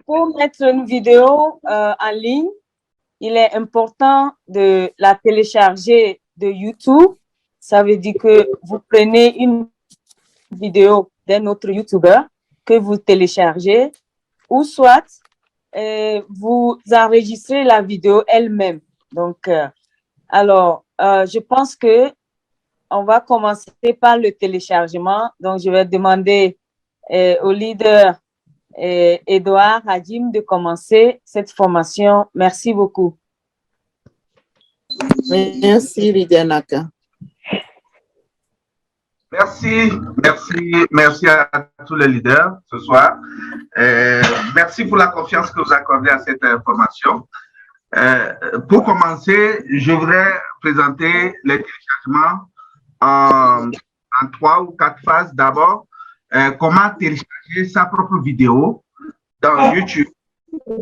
pour mettre une vidéo en ligne, il est important de la télécharger de YouTube. Ça veut dire que vous prenez une vidéo d'un autre YouTuber que vous téléchargez, ou soit vous enregistrez la vidéo elle-même. Donc, je pense que on va commencer par le téléchargement. Donc, je vais demander au leader Edouard Hadim de commencer cette formation. Merci beaucoup. Merci, Lydia Naka. Merci à tous les leaders ce soir. Merci pour la confiance que vous accordez à cette information. Pour commencer, je voudrais présenter les téléchargements en 3 ou 4 phases. D'abord, comment télécharger sa propre vidéo dans YouTube,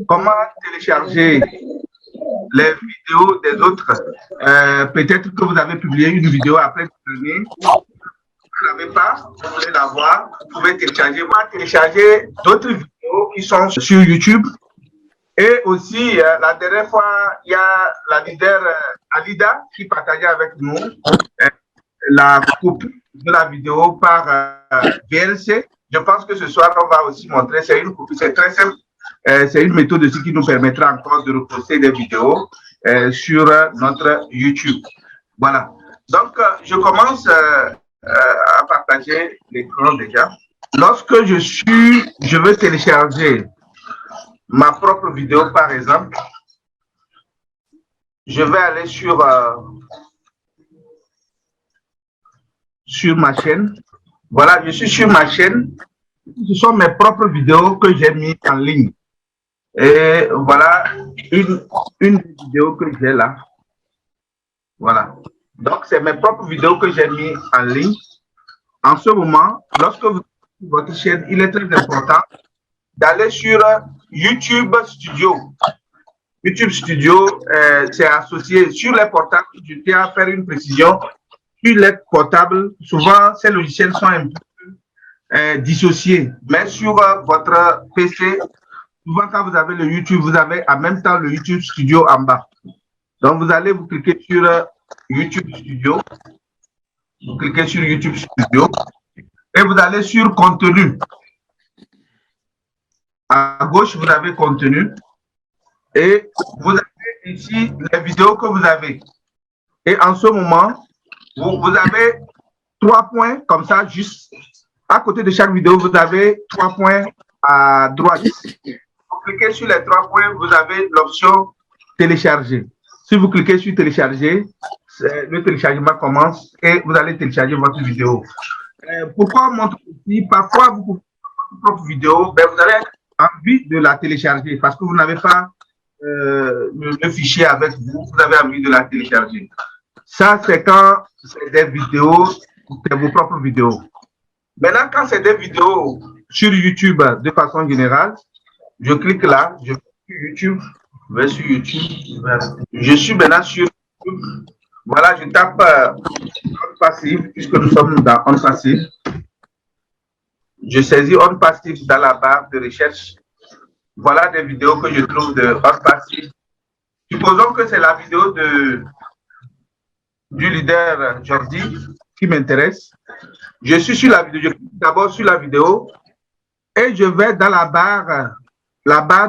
comment télécharger les vidéos des autres. Peut-être que vous avez publié une vidéo après vous ne l'avez pas, vous voulez la voir, vous pouvez télécharger. Moi, télécharger d'autres vidéos qui sont sur YouTube. Et aussi, la dernière fois, il y a la leader Alida qui partageait avec nous la copie de la vidéo par VLC. Je pense que ce soir, on va aussi montrer, c'est une copie, c'est très simple. C'est une méthode aussi qui nous permettra encore de reposter des vidéos sur notre YouTube. Voilà. Donc, je commence à partager l'écran déjà. Lorsque je veux télécharger ma propre vidéo, par exemple, je vais aller sur ma chaîne. Voilà, je suis sur ma chaîne. Ce sont mes propres vidéos que j'ai mis en ligne. Et voilà une vidéo que j'ai là. Voilà. Donc, c'est mes propres vidéos que j'ai mis en ligne. En ce moment, lorsque vous avez votre chaîne, il est très important d'aller sur YouTube Studio. YouTube Studio, c'est associé sur les portables. Je tiens à faire une précision. Sur les portables, souvent, ces logiciels sont un peu dissociés. Mais sur votre PC, souvent, quand vous avez le YouTube, vous avez en même temps le YouTube Studio en bas. Donc, vous allez vous cliquer sur YouTube Studio. Vous cliquez sur YouTube Studio et vous allez sur Contenu. À gauche, vous avez Contenu et vous avez ici les vidéos que vous avez. Et en ce moment, vous avez 3 points comme ça, juste à côté de chaque vidéo, vous avez 3 points à droite. Vous cliquez sur les 3 points, vous avez l'option télécharger. Si vous cliquez sur télécharger, le téléchargement commence et vous allez télécharger votre vidéo. Pourquoi on montre ici? Parfois, vous pouvez votre propre vidéo, ben vous avez envie de la télécharger parce que vous n'avez pas le fichier avec vous, vous avez envie de la télécharger. Ça, c'est quand c'est des vidéos, c'est vos propres vidéos. Maintenant, quand c'est des vidéos sur YouTube de façon générale, je clique là, je vais sur YouTube, je vais sur YouTube, je suis maintenant sur YouTube. Voilà, je tape on passive, puisque nous sommes dans on passive. Je saisis on passive dans la barre de recherche. Voilà des vidéos que je trouve de on passive. Supposons que c'est la vidéo du leader Jordi qui m'intéresse. Je suis sur la vidéo, je clique d'abord sur la vidéo et je vais dans la barre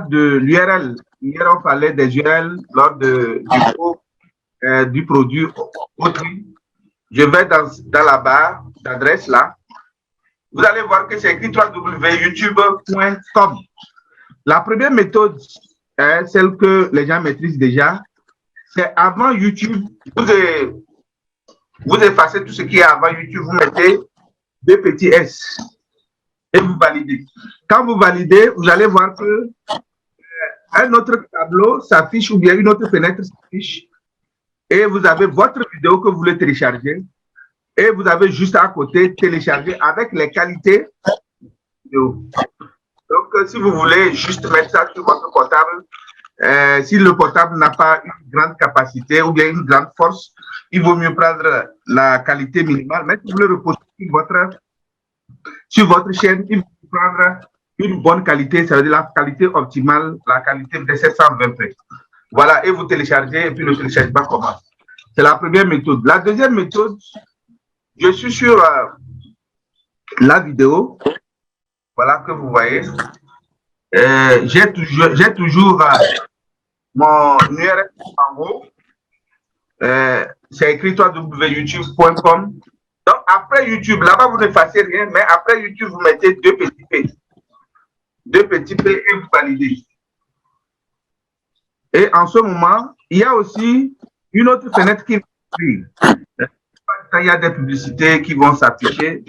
de l'URL. Hier, on parlait des URL lors du produit Autry. Je vais dans la barre d'adresse là. Vous allez voir que c'est écrit www.youtube.com. La première méthode, celle que les gens maîtrisent déjà, c'est avant YouTube. Vous effacez tout ce qui est avant YouTube, vous mettez 2 petits S et vous validez. Quand vous validez, vous allez voir que un autre tableau s'affiche ou bien une autre fenêtre s'affiche et vous avez votre vidéo que vous voulez télécharger et vous avez juste à côté télécharger avec les qualités vidéo. Donc, si vous voulez juste mettre ça sur votre portable, si le portable n'a pas une grande capacité ou bien une grande force, il vaut mieux prendre la qualité minimale. Mais si vous voulez reposer sur votre chaîne, il faut prendre une bonne qualité, ça veut dire la qualité optimale, la qualité de 720p. Voilà, et vous téléchargez, et puis le téléchargement commence. C'est la première méthode. La deuxième méthode, je suis sur la vidéo, voilà que vous voyez. J'ai toujours mon URL en haut. C'est écrit www.youtube.com. Donc, après YouTube, là-bas, vous ne faites rien, mais après YouTube, vous mettez deux petits P. Deux petits P et vous validez. Et en ce moment, il y a aussi une autre fenêtre qui va s'ouvrir. Il y a des publicités qui vont s'afficher.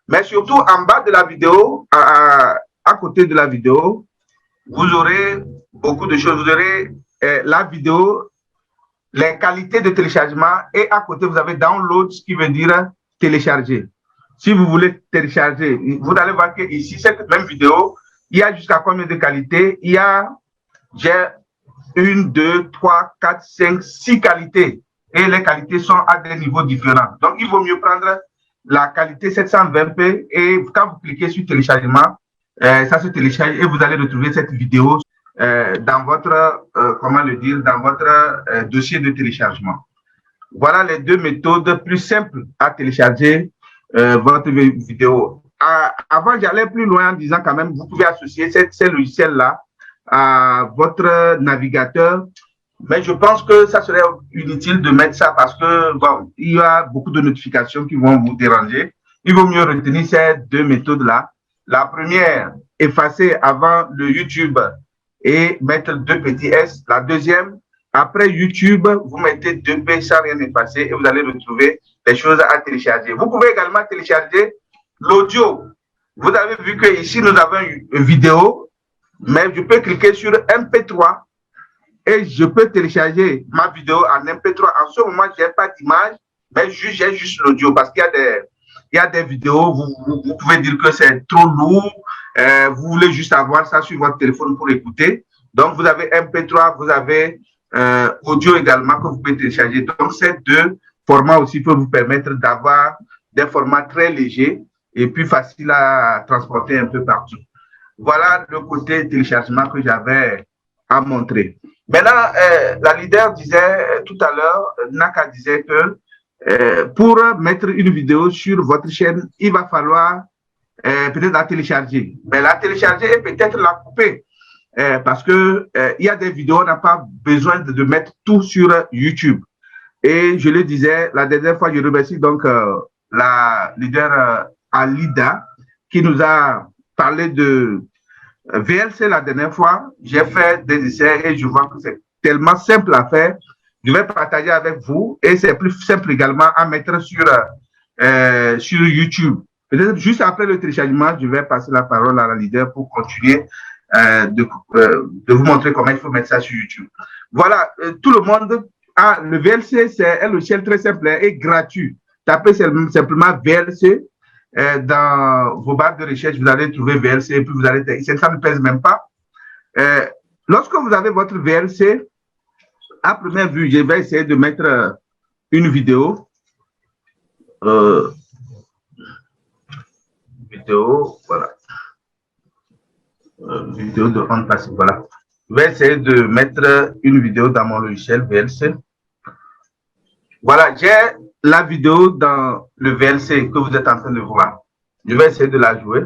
Mais surtout, en bas de la vidéo, à côté de la vidéo, vous aurez beaucoup de choses. Vous aurez la vidéo, les qualités de téléchargement et à côté, vous avez download, ce qui veut dire télécharger. Si vous voulez télécharger, vous allez voir que ici, cette même vidéo, il y a jusqu'à combien de qualités? Il y a, j'ai 1, 2, 3, 4, 5, 6 qualités. Et les qualités sont à des niveaux différents. Donc, il vaut mieux prendre la qualité 720p et quand vous cliquez sur téléchargement, ça se télécharge et vous allez retrouver cette vidéo dans votre, comment le dire, dans votre dossier de téléchargement. Voilà les deux méthodes plus simples à télécharger votre vidéo. Avant, j'allais plus loin en disant quand même, vous pouvez associer ces logiciels-là à votre navigateur. Mais je pense que ça serait inutile de mettre ça parce que bon, il y a beaucoup de notifications qui vont vous déranger. Il vaut mieux retenir ces deux méthodes-là. La première, effacer avant le YouTube et mettre deux petits S. La deuxième, après YouTube, vous mettez deux P sans rien effacer et vous allez retrouver des choses à télécharger. Vous pouvez également télécharger l'audio. Vous avez vu que ici nous avons une vidéo, mais je peux cliquer sur MP3 et je peux télécharger ma vidéo en MP3. En ce moment, je n'ai pas d'image, mais j'ai juste l'audio parce qu'il y a des vidéos, vous pouvez dire que c'est trop lourd, vous voulez juste avoir ça sur votre téléphone pour écouter. Donc, vous avez MP3, vous avez audio également que vous pouvez télécharger. Donc, ces deux formats aussi peuvent vous permettre d'avoir des formats très légers et plus faciles à transporter un peu partout. Voilà le côté téléchargement que j'avais à montrer. Maintenant, la leader disait tout à l'heure, Naka disait que pour mettre une vidéo sur votre chaîne, il va falloir peut-être la télécharger. Mais la télécharger et peut-être la couper. Parce que il y a des vidéos, on n'a pas besoin de mettre tout sur YouTube. Et je le disais, la dernière fois, je remercie donc la leader Alida qui nous a parlé de VLC la dernière fois. J'ai fait des essais et je vois que c'est tellement simple à faire. Je vais partager avec vous et c'est plus simple également à mettre sur YouTube. Peut-être juste après le téléchargement, je vais passer la parole à la leader pour continuer de vous montrer comment il faut mettre ça sur YouTube. Voilà, tout le monde a le VLC, c'est un logiciel très simple et gratuit. Tapez simplement VLC dans vos barres de recherche, vous allez trouver VLC et puis vous allez, ça ne pèse même pas. Lorsque vous avez votre VLC, à première vue, je vais essayer de mettre une vidéo. Voilà. Vidéo de on passe, voilà. Je vais essayer de mettre une vidéo dans mon logiciel VLC. Voilà, j'ai la vidéo dans le VLC que vous êtes en train de voir. Je vais essayer de la jouer.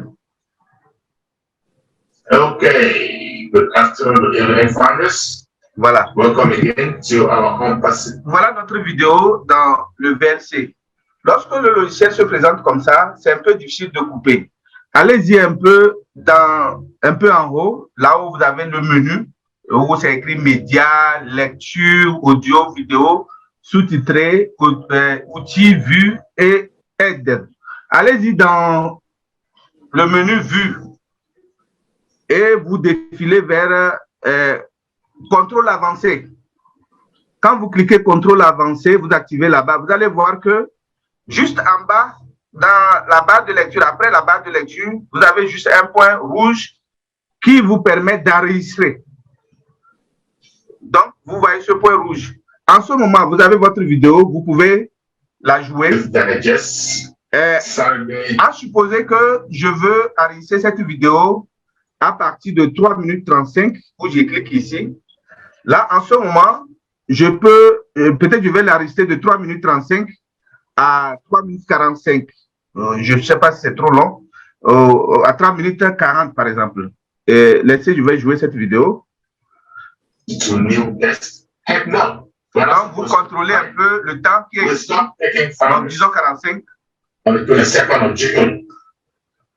Okay, good afternoon, internet finders. Voilà. Welcome again to our home passage. Voilà notre vidéo dans le VLC. Lorsque le logiciel se présente comme ça, c'est un peu difficile de couper. Allez-y un peu en haut, là où vous avez le menu, où c'est écrit médias, lecture, audio, vidéo, sous-titré, outils, vues et aide. Allez-y dans le menu vue et vous défilez vers contrôle avancé. Quand vous cliquez contrôle avancé, vous activez là-bas, vous allez voir que juste en bas, dans la barre de lecture, après la barre de lecture, vous avez juste un point rouge qui vous permet d'enregistrer. Donc, vous voyez ce point rouge. En ce moment, vous avez votre vidéo, vous pouvez la jouer. Saturday. À supposer que je veux enregistrer cette vidéo à partir de 3 minutes 35, où je clique ici. Là, en ce moment, je peux, peut-être je vais l'enregistrer de 3 minutes 35 à 3 minutes 45. Je ne sais pas si c'est trop long. À 3 minutes 40, par exemple. Et laissez, je vais jouer cette vidéo. To new guest. Heck no. Donc, vous contrôlez un peu le temps qui We est. start taking Donc, founders disons 45. on the 22nd of June.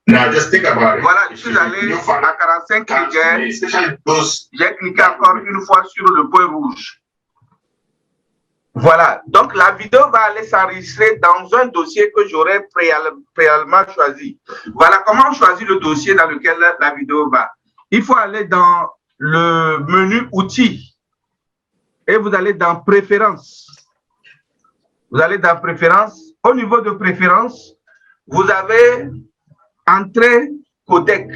Now, just think about it. Voilà, je suis allé New à founders, 45 cliquets. especially those. J'ai cliqué encore une fois sur le point rouge. Voilà, donc la vidéo va aller s'enregistrer dans un dossier que j'aurais préalablement choisi. Voilà comment on choisit le dossier dans lequel la vidéo va. Il faut aller dans le menu outils et vous allez dans préférences. Vous allez dans préférences. Au niveau de préférences, vous avez entrée codec.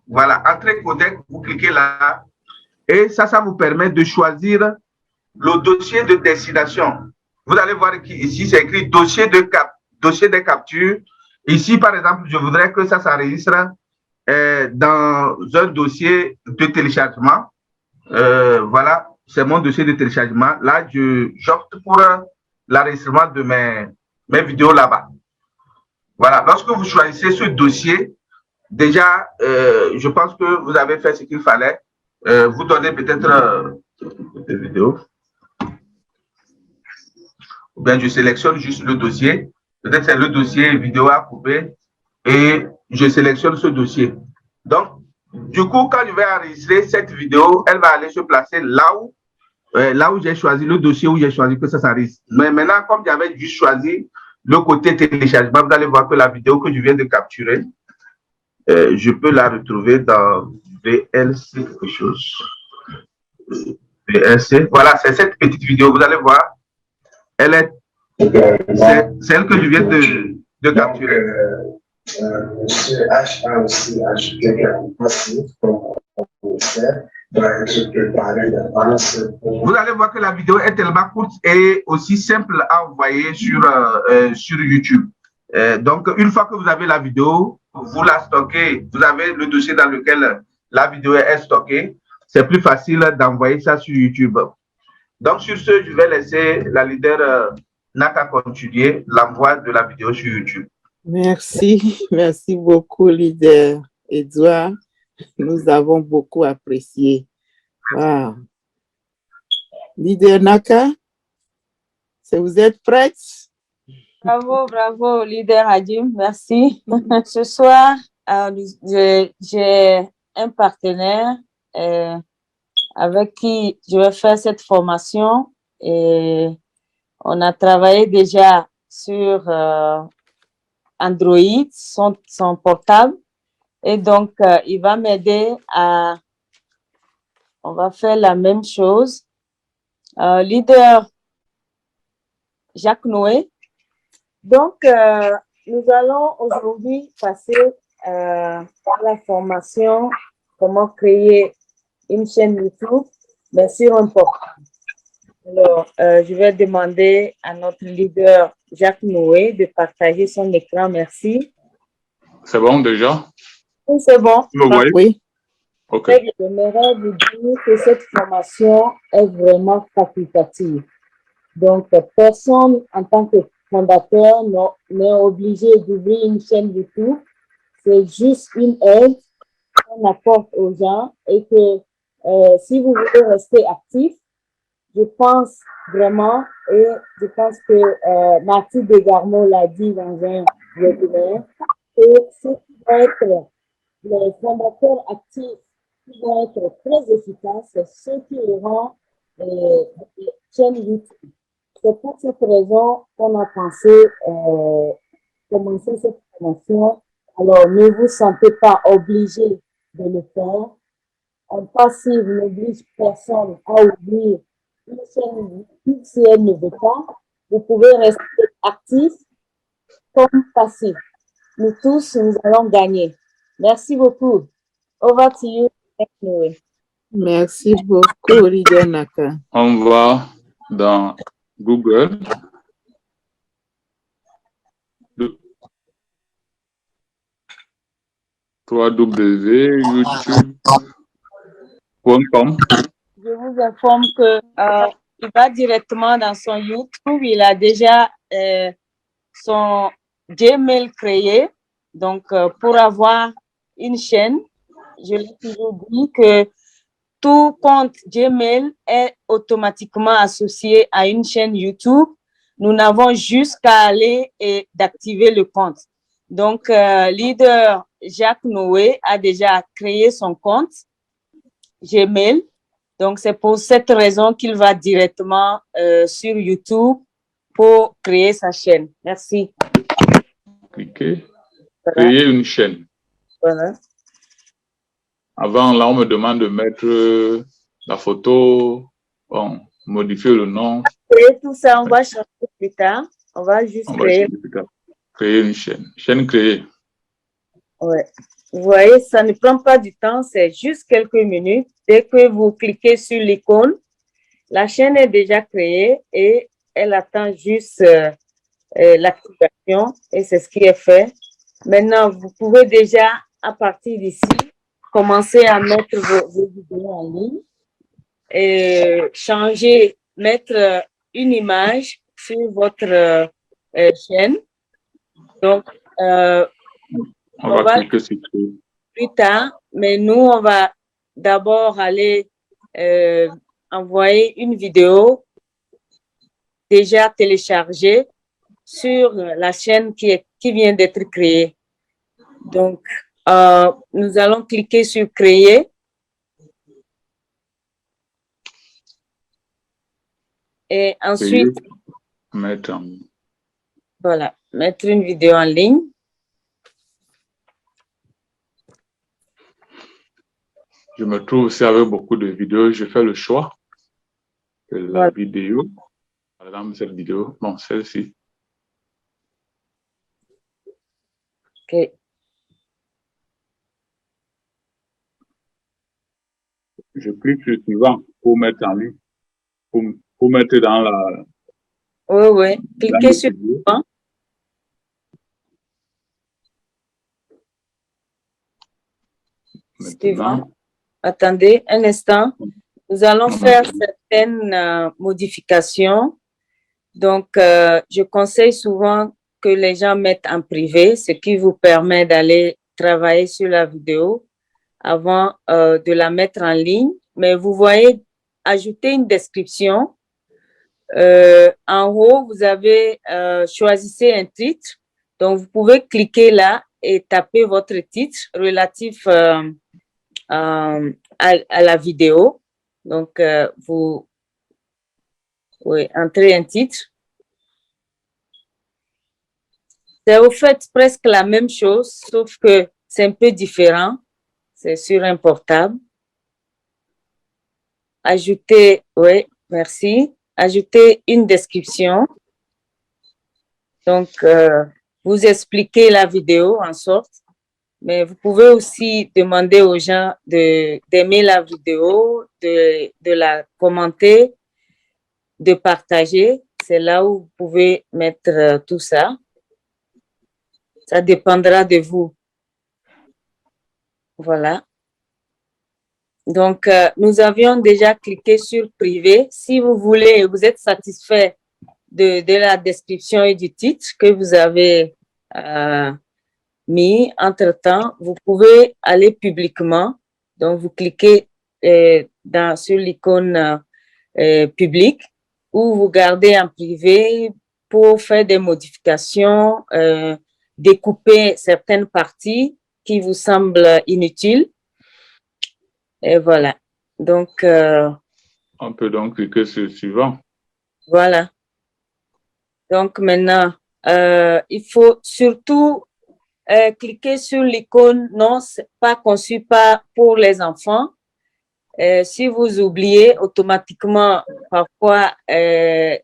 Voilà, entrée codec, vous cliquez là et ça vous permet de choisir le dossier de destination. Vous allez voir ici, c'est écrit dossier de capture. Ici, par exemple, je voudrais que ça s'enregistre dans un dossier de téléchargement. Voilà, c'est mon dossier de téléchargement. Là, j'opte pour l'enregistrement de mes vidéos là-bas. Voilà, lorsque vous choisissez ce dossier, déjà, je pense que vous avez fait ce qu'il fallait. Vous donnez peut-être des vidéos. Ou bien je sélectionne juste le dossier. Peut-être c'est le dossier vidéo à couper et je sélectionne ce dossier. Donc, du coup, quand je vais enregistrer cette vidéo, elle va aller se placer là où j'ai choisi le dossier, où j'ai choisi que ça s'enregistre. Mais maintenant, comme j'avais juste choisi le côté téléchargement, vous allez voir que la vidéo que je viens de capturer, je peux la retrouver dans VLC quelque chose. VLC, voilà, c'est cette petite vidéo, vous allez voir. Elle est, c'est celle que je viens de capturer. Monsieur H a aussi ajouté quelque chose pour je préparer d'avance. Vous allez voir que la vidéo est tellement courte et aussi simple à envoyer sur YouTube. Donc, une fois que vous avez la vidéo, vous la stockez, vous avez le dossier dans lequel la vidéo est stockée, c'est plus facile d'envoyer ça sur YouTube. Donc, sur ce, je vais laisser la leader Naka continuer l'envoi de la vidéo sur YouTube. Merci, merci beaucoup, leader Edouard. Nous avons beaucoup apprécié. Wow. Leader Naka, vous êtes prête? Bravo, bravo, leader Hadim, merci. Ce soir, j'ai un partenaire avec qui je vais faire cette formation et on a travaillé déjà sur Android, son portable, et donc il va m'aider on va faire la même chose. Leader Jacques Noé. Donc, nous allons aujourd'hui passer à la formation comment créer une chaîne YouTube, mais sur un portable. Alors, je vais demander à notre leader Jacques Noé de partager son écran. Merci. C'est bon déjà? Oui, c'est bon. Vous me voyez? Oui. OK. J'aimerais vous dire que cette formation est vraiment facultative. Donc, personne en tant que fondateur n'est obligé d'ouvrir une chaîne YouTube. C'est juste une aide qu'on apporte aux gens et que si vous voulez rester actif, je pense vraiment, et je pense que Marty Degarmo l'a dit dans un webinaire, que ce qui va être les fondateurs actifs qui vont être très efficaces, c'est ceux qui auront des chaînes YouTube. C'est pour cette raison qu'on a pensé commencer cette formation. Alors, ne vous sentez pas obligé de le faire. En passif n'oblige personne à ouvrir une chaîne YouTube si elle ne veut pas. Vous pouvez rester actif comme passif. Nous tous, nous allons gagner. Merci beaucoup. Over to you. Merci beaucoup, leader Naka. On va dans Google. www.youtube.com. Je vous informe que il va directement dans son YouTube. Il a déjà son Gmail créé. Donc, pour avoir une chaîne, je l'ai toujours dit que tout compte Gmail est automatiquement associé à une chaîne YouTube. Nous n'avons juste qu'à aller et d'activer le compte. Donc, leader Jacques Noé a déjà créé son compte Gmail. Donc, c'est pour cette raison qu'il va directement sur YouTube pour créer sa chaîne. Merci. Cliquez. Créer une chaîne. Voilà. Avant, là, on me demande de mettre la photo, bon, modifier le nom. Et tout ça, on va changer plus tard. On va juste créer. Créer une chaîne. Chaîne créée. Ouais. Vous voyez, ça ne prend pas du temps, c'est juste quelques minutes. Dès que vous cliquez sur l'icône, la chaîne est déjà créée et elle attend juste l'activation et c'est ce qui est fait. Maintenant, vous pouvez déjà, à partir d'ici, commencer à mettre vos vidéos en ligne et changer, mettre une image sur votre chaîne. Donc, on va cliquer sur plus tard, mais nous, on va d'abord aller envoyer une vidéo déjà téléchargée sur la chaîne qui vient d'être créée. Donc, nous allons cliquer sur créer. Et ensuite, voilà, mettre une vidéo en ligne. Je me trouve aussi avec beaucoup de vidéos. Je fais le choix de la vidéo. Par exemple, cette vidéo, bon, celle-ci. OK. Je clique sur suivant pour mettre en ligne, pour mettre dans la... Oui, oui. Cliquez sur suivant. Suivant. Attendez un instant. Nous allons faire certaines modifications. Donc, je conseille souvent que les gens mettent en privé, ce qui vous permet d'aller travailler sur la vidéo avant de la mettre en ligne. Mais vous voyez, ajouter une description. En haut, vous avez choisissez un titre. Donc, vous pouvez cliquer là et taper votre titre relatif à la vidéo. Donc, vous entrez un titre. C'est au fait presque la même chose, sauf que c'est un peu différent. C'est sur un portable. Ajouter, oui, merci. Ajouter une description. Donc, vous expliquez la vidéo en sorte. Mais vous pouvez aussi demander aux gens d'aimer la vidéo, de la commenter, de partager. C'est là où vous pouvez mettre tout ça. Ça dépendra de vous. Voilà. Donc, nous avions déjà cliqué sur privé. Si vous voulez, vous êtes satisfait de la description et du titre que vous avez mis. Entre-temps, vous pouvez aller publiquement. Donc, vous cliquez sur l'icône public ou vous gardez en privé pour faire des modifications, découper certaines parties qui vous semblent inutiles. Et voilà. Donc, on peut donc cliquer sur le suivant. Voilà. Donc, maintenant, il faut surtout cliquer sur l'icône « Non, c'est pas conçu pour les enfants ». Si vous oubliez, automatiquement, parfois, c'est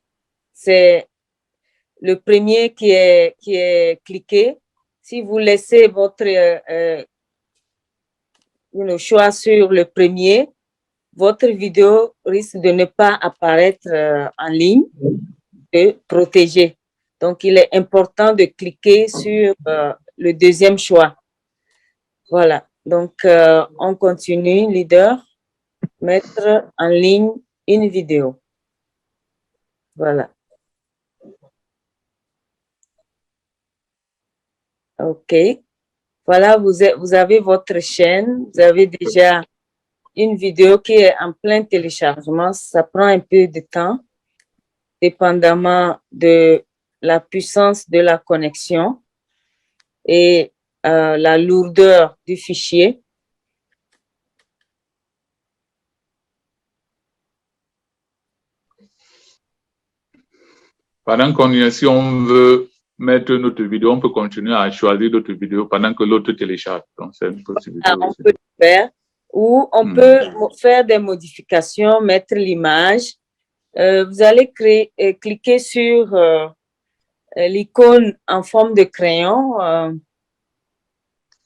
le premier qui est cliqué. Si vous laissez votre choix sur le premier, votre vidéo risque de ne pas apparaître en ligne et protégée. Donc, il est important de cliquer sur le deuxième choix. Voilà. Donc, on continue, leader. Mettre en ligne une vidéo. Voilà. OK. Voilà, vous avez votre chaîne. Vous avez déjà une vidéo qui est en plein téléchargement. Ça prend un peu de temps, dépendamment de la puissance de la connexion et la lourdeur du fichier. Pendant qu'on y est, si on veut mettre notre vidéo, on peut continuer à choisir d'autres vidéos pendant que l'autre télécharge. Donc, c'est une possibilité On aussi. peut le faire. Ou on peut faire des modifications, mettre l'image. Vous allez cliquer sur l'icône en forme de crayon.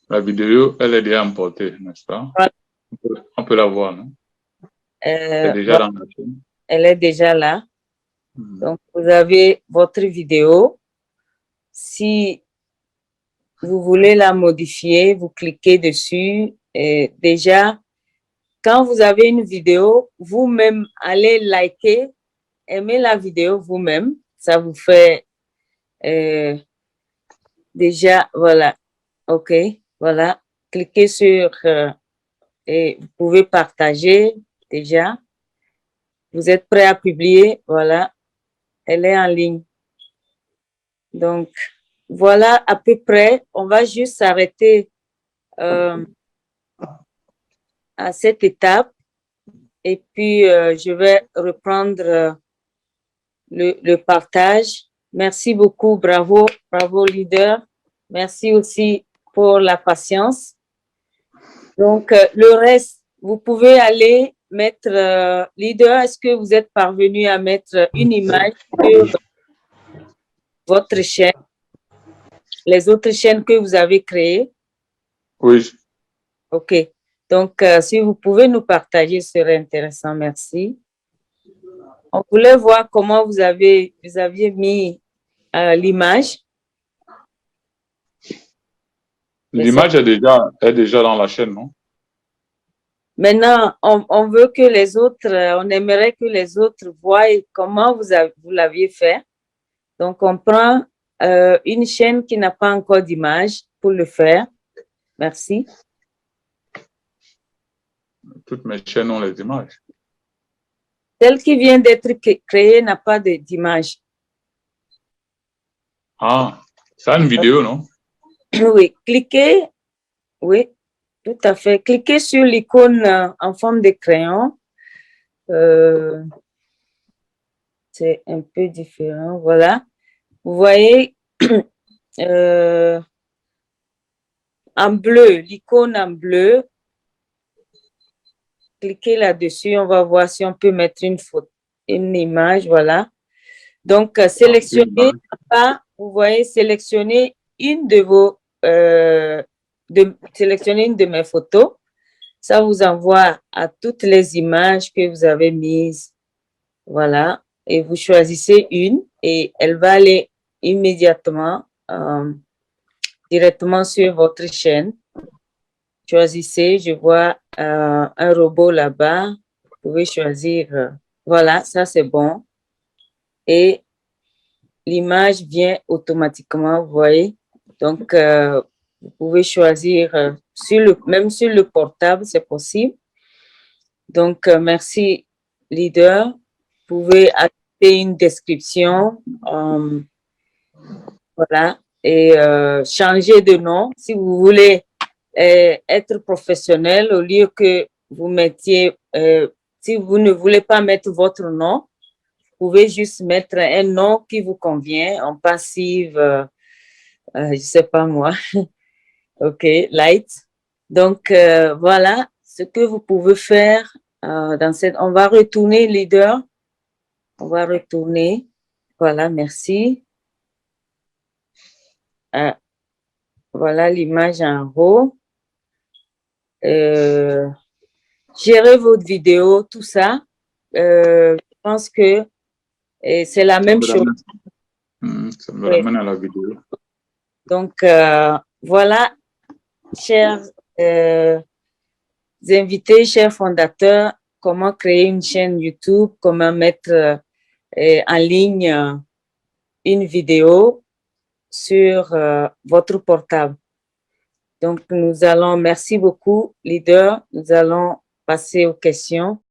La vidéo, elle est déjà importée, n'est-ce pas? Voilà. On peut la voir, non? Elle est déjà dans la chaîne. Elle est déjà là. Donc, vous avez votre vidéo. Si vous voulez la modifier, vous cliquez dessus. Et déjà, quand vous avez une vidéo, vous-même allez liker, aimer la vidéo vous-même. Ça vous fait déjà, voilà. OK, voilà. Cliquez sur et vous pouvez partager déjà. Vous êtes prêt à publier, voilà. Elle est en ligne. Donc, voilà à peu près. On va juste s'arrêter à cette étape. Et puis, je vais reprendre le partage. Merci beaucoup. Bravo, bravo, leader. Merci aussi pour la patience. Donc, le reste, vous pouvez aller mettre, leader, est-ce que vous êtes parvenu à mettre une image sur votre chaîne, les autres chaînes que vous avez créées? Oui. OK. Donc, si vous pouvez nous partager, ce serait intéressant. Merci. On voulait voir comment vous aviez mis l'image. L'image est déjà dans la chaîne, non? Maintenant, on veut que les autres, on aimerait que les autres voient comment vous l'aviez fait. Donc, on prend une chaîne qui n'a pas encore d'image pour le faire. Merci. Toutes mes chaînes ont les images. Celle qui vient d'être créée n'a pas d'image. Ah, c'est une vidéo, non? Oui, cliquez. Oui, tout à fait. Cliquez sur l'icône en forme de crayon. C'est un peu différent. Voilà. Vous voyez en bleu, l'icône en bleu. Cliquez là-dessus. On va voir si on peut mettre une image. Voilà. Donc, sélectionnez, vous voyez, sélectionnez une de vos, sélectionnez une de mes photos. Ça vous envoie à toutes les images que vous avez mises. Voilà. Et vous choisissez une et elle va aller immédiatement, directement sur votre chaîne. Choisissez, je vois un robot là-bas. Vous pouvez choisir. Voilà, ça c'est bon. Et l'image vient automatiquement, vous voyez. Donc, vous pouvez choisir, même sur le portable, c'est possible. Donc, merci, leader. Vous pouvez ajouter une description, voilà, et changer de nom. Si vous voulez être professionnel, au lieu que vous mettiez, si vous ne voulez pas mettre votre nom, vous pouvez juste mettre un nom qui vous convient en passive, je sais pas moi. OK, light. Donc, voilà ce que vous pouvez faire dans cette... On va retourner, leader. On va retourner. Voilà, merci. Voilà l'image en haut. Gérez votre vidéo, tout ça. Je pense que c'est la même chose. Ça me ramène à la vidéo. Donc, voilà, chers invités, chers fondateurs, comment créer une chaîne YouTube, comment mettre en ligne une vidéo sur votre portable. Donc, merci beaucoup, leader. Nous allons passer aux questions.